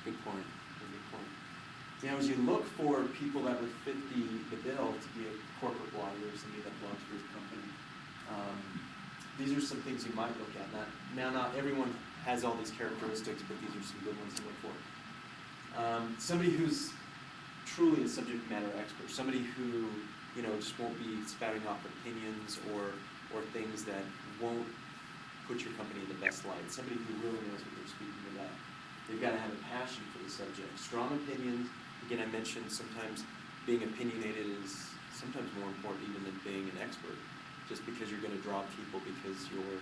Good point. Good point. Now, as you look for people that would fit the bill to be a corporate blogger, somebody that blogs for his company, these are some things you might look at. Now, not everyone has all these characteristics, but these are some good ones to look for. Somebody who's truly a subject matter expert, somebody who just won't be spouting off opinions or things that won't put your company in the best light. Somebody who really knows what they're speaking about. They've got to have a passion for the subject. Strong opinions. Again, I mentioned sometimes being opinionated is sometimes more important even than being an expert. Just because you're going to draw people because you're,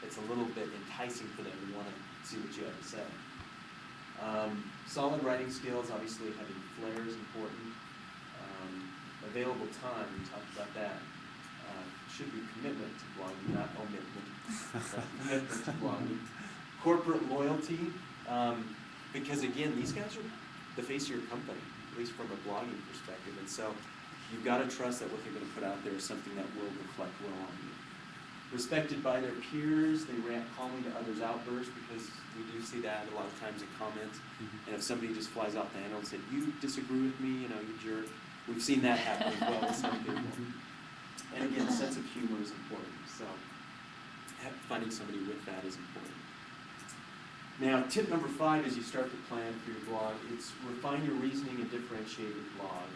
it's a little bit enticing for them to want to see what you have to say. Solid writing skills, obviously having flair is important. Available time, we talked about that. Should be commitment to blogging, not omitment. Commitment to blogging. Corporate loyalty, because again, these guys are the face of your company, at least from a blogging perspective. And so you've got to trust that what they're going to put out there is something that will reflect well on you. Respected by their peers, they react calmly to others' outbursts, because we do see that a lot of times in comments. And if somebody just flies off the handle and said, "You disagree with me, you jerk," we've seen that happen as well with some people. And again, sense of humor is important. So finding somebody with that is important. Now, tip number 5 as you start to plan for your blog, it's refine your reasoning and differentiate your blog.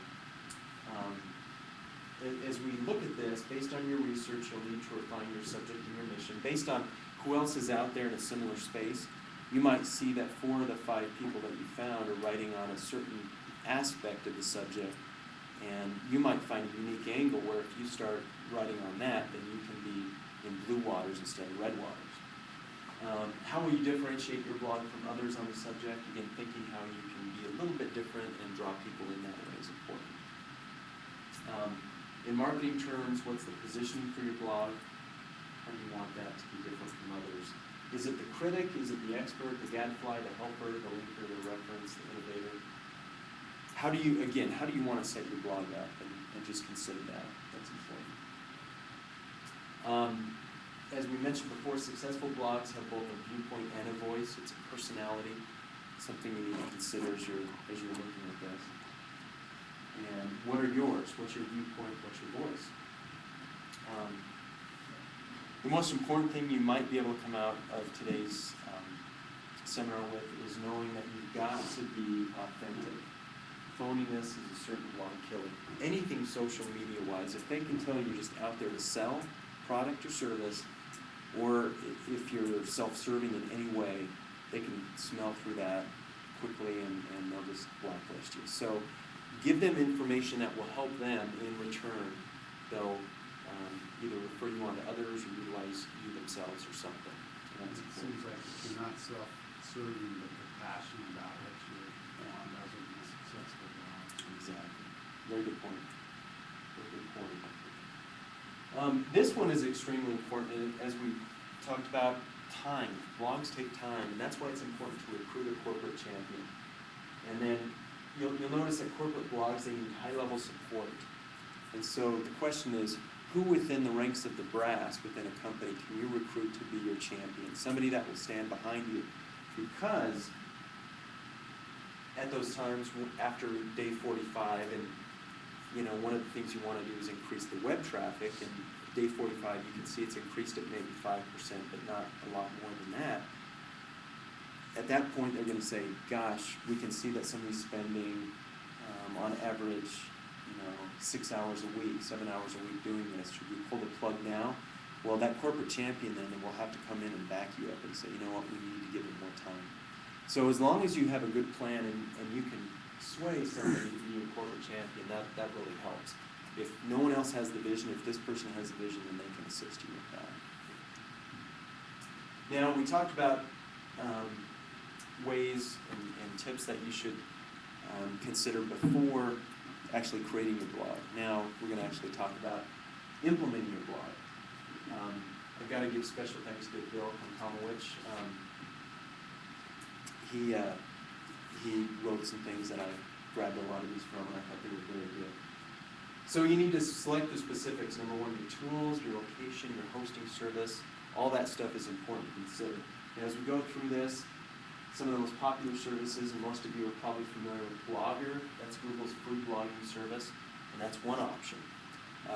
As we look at this, based on your research, you'll need to refine your subject and your mission. Based on who else is out there in a similar space, you might see that 4 of the 5 people that you found are writing on a certain aspect of the subject, and you might find a unique angle where if you start writing on that, then you can be in blue waters instead of red waters. How will you differentiate your blog from others on the subject? Again, thinking how you can be a little bit different and draw people in that way is important. In marketing terms, what's the positioning for your blog? How do you want that to be different from others? Is it the critic? Is it the expert, the gadfly, the helper, the linker, the reference, the innovator? How do you want to set your blog up and just consider that? That's important. As we mentioned before, successful blogs have both a viewpoint and a voice. It's a personality, something you need to consider as you're looking at this. And what are yours? What's your viewpoint? What's your voice? The most important thing you might be able to come out of today's seminar with is knowing that you've got to be authentic. Phoniness is a certain blog killer. Anything social media-wise, if they can tell you're just out there to sell product or service, or if you're self-serving in any way, they can smell through that quickly and they'll just blacklist you. So give them information that will help them. In return, they'll either refer you on to others or utilize you themselves or something. It seems like if you're not self-serving, but you're passionate about it, you're on as a successful blog. Exactly. Very good point. Very good point. This one is extremely important. As we talked about, time. Blogs take time, and that's why it's important to recruit a corporate champion. And then you'll notice that corporate blogs, they need high-level support. And so the question is, who within the ranks of the brass within a company can you recruit to be your champion? Somebody that will stand behind you. Because at those times after day 45, and one of the things you want to do is increase the web traffic, and day 45 you can see it's increased at maybe 5%, but not a lot more than that. At that point they're going to say, gosh, we can see that somebody's spending on average 6 hours a week, 7 hours a week doing this. Should we pull the plug now? Well, that corporate champion then will have to come in and back you up and say, you know what, we need to give it more time. So as long as you have a good plan and you can sway somebody to be your corporate champion, that really helps. If no one else has the vision, if this person has the vision, then they can assist you with that. Now, we talked about ways and tips that you should consider before actually creating your blog. Now, we're going to actually talk about implementing your blog. I've got to give special thanks to Bill Kontomowicz. He wrote some things that I grabbed a lot of these from, and I thought they were very good. So you need to select the specifics. Number 1, your tools, your location, your hosting service. All that stuff is important to consider. And as we go through this, Some of the most popular services, and most of you are probably familiar with Blogger. That's Google's free blogging service, and that's one option.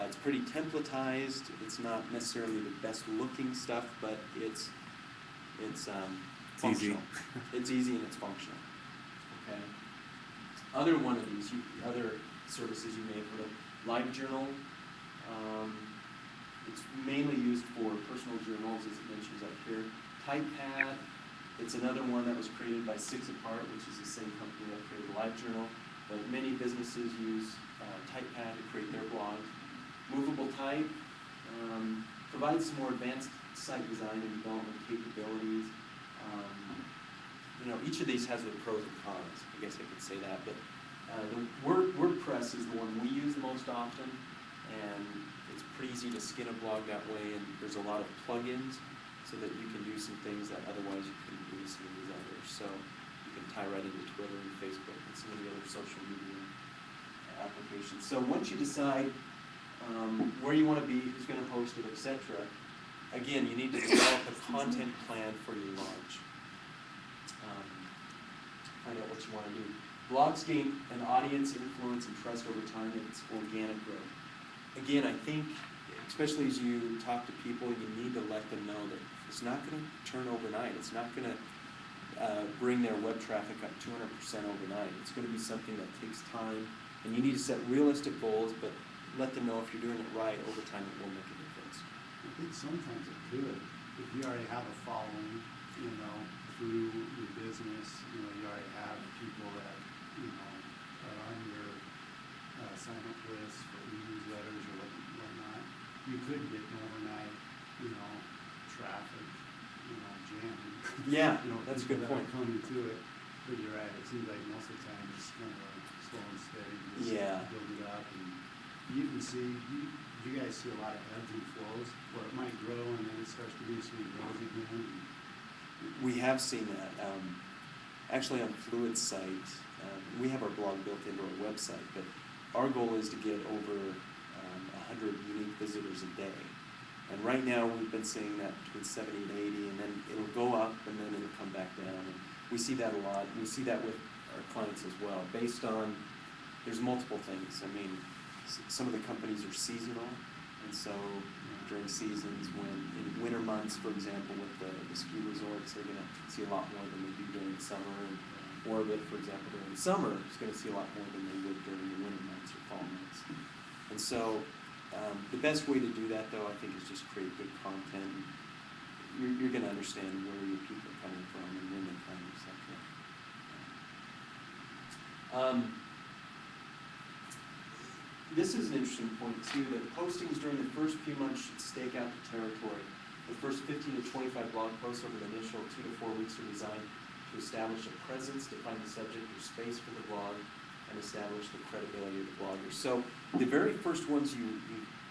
It's pretty templatized. It's not necessarily the best looking stuff, but it's functional. It's easy and it's functional. Okay. Other one of these, other services you may have heard of, LiveJournal. It's mainly used for personal journals, as it mentions up here. TypePad. It's another one that was created by Six Apart, which is the same company that created LiveJournal. But many businesses use TypePad to create their blogs. Movable Type provides some more advanced site design and development capabilities. Each of these has their pros and cons. I guess I could say that. But the WordPress is the one we use the most often, and it's pretty easy to skin a blog that way. And there's a lot of plugins, so that you can do some things that otherwise you couldn't do with some of these others. So you can tie right into Twitter and Facebook and some of the other social media applications. So once you decide where you want to be, who's going to host it, etc., again, you need to develop a content plan for your launch. Find out what you want to do. Blogs gain an audience, influence, and trust over time, and it's organic growth. Again, I think, especially as you talk to people, you need to let them know that it's not going to turn overnight. It's not going to bring their web traffic up 200% overnight. It's going to be something that takes time, and you need to set realistic goals, but let them know if you're doing it right, over time it will make a difference. I think sometimes it could. If you already have a following, through your business, you already have people that, are on your sign-up list for newsletters or whatnot. You could get an overnight, traffic, jamming. Yeah, that's a good point. Coming to it, but you're right. It seems like most of the time it's kind of slow and steady. Just build it up, and you can see. You guys see a lot of ebbs and flows where it might grow and then it starts to do some growth again. We have seen that. Actually, on Fluid's site, we have our blog built into our website, but our goal is to get over 100 unique visitors a day. And right now, we've been seeing that between 70 and 80, and then it'll go up, and then it'll come back down. And we see that a lot. We see that with our clients as well, based on, there's multiple things. I mean, some of the companies are seasonal, and so during seasons, when in winter months, for example, with the ski resorts, they're going to see a lot more than they do during the summer. And Orbit, for example, during the summer is going to see a lot more than they would during the winter months or fall months. And so the best way to do that, though, I think, is just create good content. You're going to understand where your people are coming from and when they come, etc. This is an interesting point, too, that postings during the first few months should stake out the territory. The first 15 to 25 blog posts over the initial 2 to 4 weeks are designed to establish a presence, define the subject or space for the blog, and establish the credibility of the blogger. So the very first ones you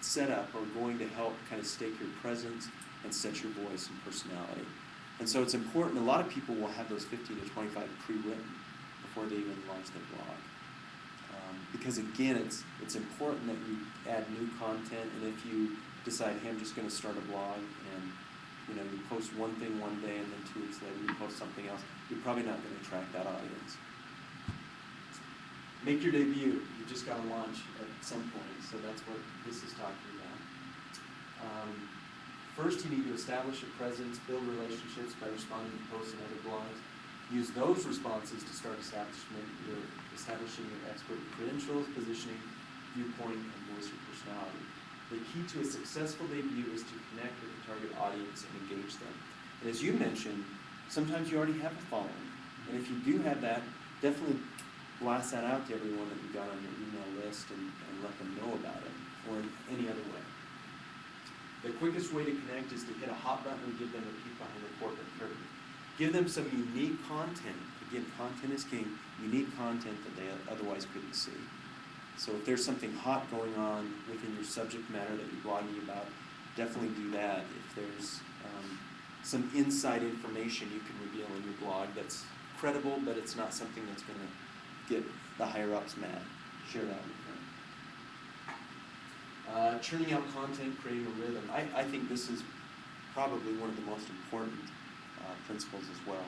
set up are going to help kind of stake your presence and set your voice and personality. And so it's important. A lot of people will have those 15 to 25 pre-written before they even launch their blog. Because again, it's important that you add new content, and if you decide, hey, I'm just going to start a blog, and you post one thing one day, and then 2 weeks later you post something else, you're probably not going to attract that audience. Make your debut. You just got to launch at some point, so that's what this is talking about. First, you need to establish a presence, build relationships by responding to posts and other blogs. Use those responses to start establishing your expert credentials, positioning, viewpoint, and voice or personality. The key to a successful debut is to connect with the target audience and engage them. And as you mentioned, sometimes you already have a following. And if you do have that, definitely blast that out to everyone that you got on your email list and let them know about it, or in any other way. The quickest way to connect is to hit a hot button and give them a peek behind the corporate curtain. Give them some unique content. Again, content is king. Unique content that they otherwise couldn't see. So if there's something hot going on within your subject matter that you're blogging about, definitely do that. If there's some inside information you can reveal in your blog that's credible, but it's not something that's going to get the higher-ups mad, share that with them. Churning out content, creating a rhythm. I think this is probably one of the most important principles as well.